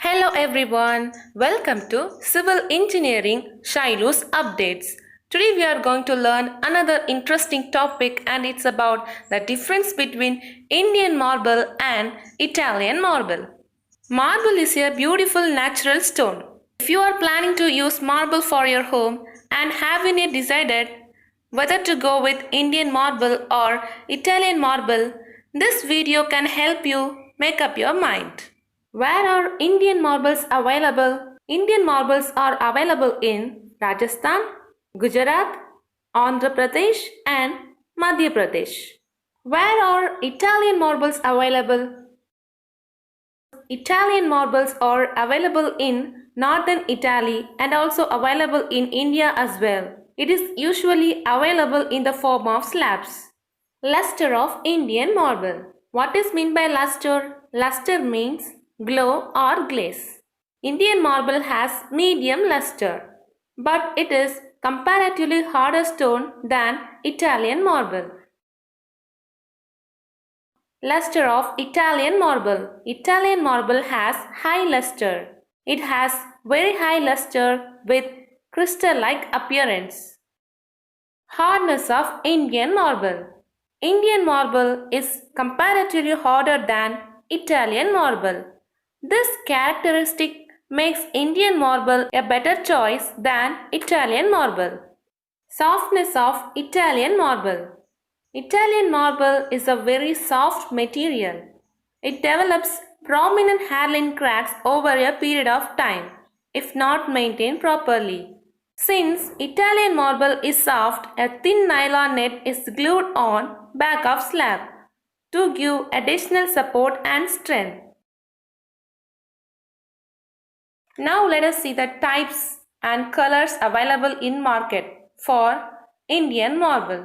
Hello everyone, welcome to Civil Engineering Shilo's Updates. Today we are going to learn another interesting topic and it's about the difference between Indian marble and Italian marble. Marble is a beautiful natural stone. If you are planning to use marble for your home and haven't yet decided whether to go with Indian marble or Italian marble, this video can help you make up your mind. Where are Indian marbles available? Indian marbles are available in Rajasthan, Gujarat, Andhra Pradesh and Madhya Pradesh. Where are Italian marbles available? Italian marbles are available in northern Italy and also available in India as well. It is usually available in the form of slabs. Luster of Indian marble. What is meant by luster? Luster means glow or glaze. Indian marble has medium luster, but it is comparatively harder stone than Italian marble. Luster of Italian marble. Italian marble has high luster. It has very high luster with crystal-like appearance. Hardness of Indian marble. Indian marble is comparatively harder than Italian marble. This characteristic makes Indian marble a better choice than Italian marble. Softness of Italian marble. Italian marble is a very soft material. It develops prominent hairline cracks over a period of time if not maintained properly. Since Italian marble is soft, a thin nylon net is glued on back of slab to give additional support and strength. Now let us see the types and colors available in market for Indian marble.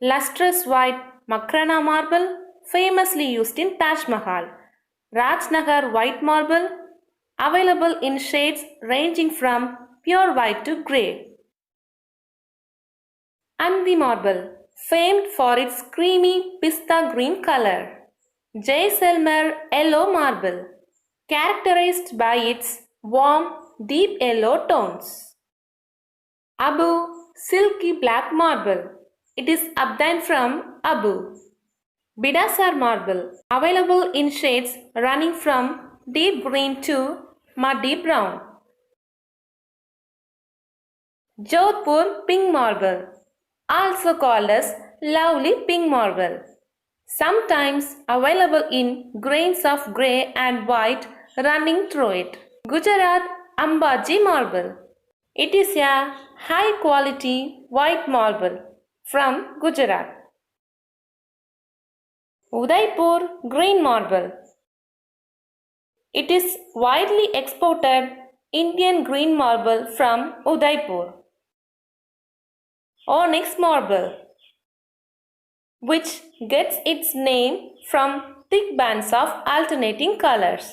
Lustrous white Makrana marble, famously used in Taj Mahal. Rajnagar white marble, available in shades ranging from pure white to grey. Andi marble, famed for its creamy pista green color. Jaisalmer yellow marble, characterized by its warm, deep yellow tones. Abu silky black marble. It is obtained from Abu. Bidasar marble, available in shades running from deep green to muddy brown. Jodhpur pink marble, also called as lovely pink marble, sometimes available in grains of grey and white running through it. Gujarat Ambaji marble. It is a high quality white marble from Gujarat. Udaipur green marble. It is widely exported Indian green marble from Udaipur. Onyx marble, which gets its name from thick bands of alternating colors.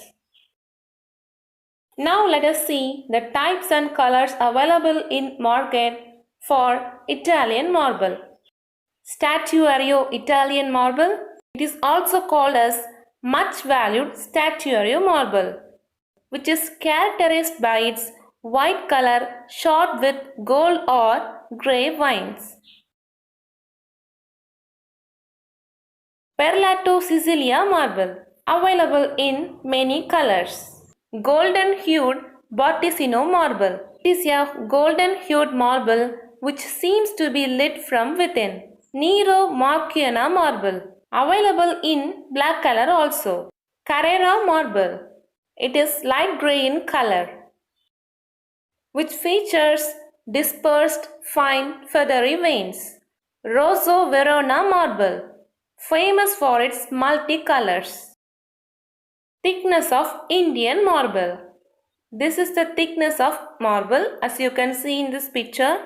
Now let us see the types and colors available in market for Italian marble. Statuario Italian marble. It is also called as much valued Statuario marble, which is characterized by its white color shot with gold or grey veins. Perlato Sicilia marble, available in many colors. Golden hued Botticino marble. It is a golden hued marble which seems to be lit from within. Nero Marciana marble, available in black color also. Carrara marble. It is light grey in color, which features dispersed fine feathery veins. Rosso Verona marble, famous for its multicolors. Thickness of Indian marble. This is the thickness of marble as you can see in this picture.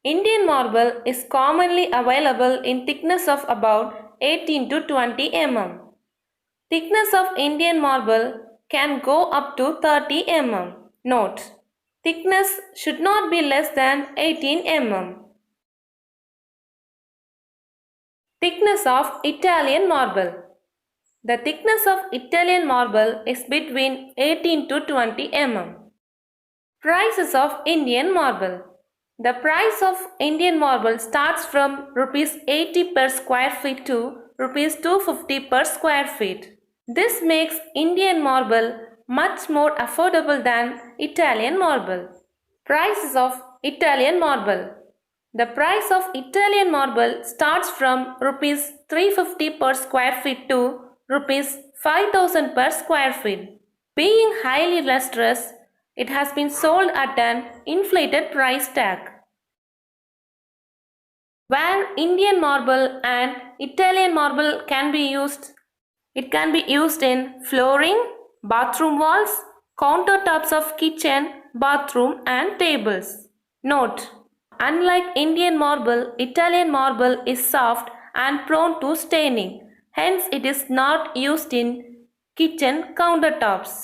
Indian marble is commonly available in thickness of about 18 to 20 mm. Thickness of Indian marble can go up to 30 mm. Note: thickness should not be less than 18 mm. Thickness of Italian marble. The thickness of Italian marble is between 18 to 20 mm. Prices of Indian marble. The price of Indian marble starts from rupees 80 per square feet to rupees 250 per square feet. This makes Indian marble much more affordable than Italian marble. Prices of Italian marble. The price of Italian marble starts from rupees 350 per square feet to rupees 5000 per square feet. Being highly lustrous, it has been sold at an inflated price tag. Where Indian marble and Italian marble can be used, it can be used in flooring, bathroom walls, countertops of kitchen, bathroom and tables. Note: unlike Indian marble, Italian marble is soft and prone to staining. Hence, it is not used in kitchen countertops.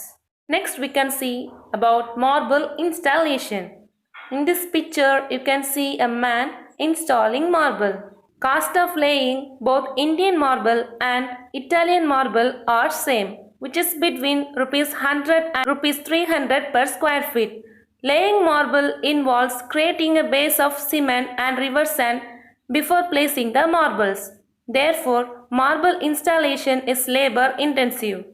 Next, we can see about marble installation. In this picture, you can see a man installing marble. Cost of laying both Indian marble and Italian marble are same, which is between rupees 100 and rupees 300 per square feet. Laying marble involves creating a base of cement and river sand before placing the marbles. Therefore, marble installation is labor intensive.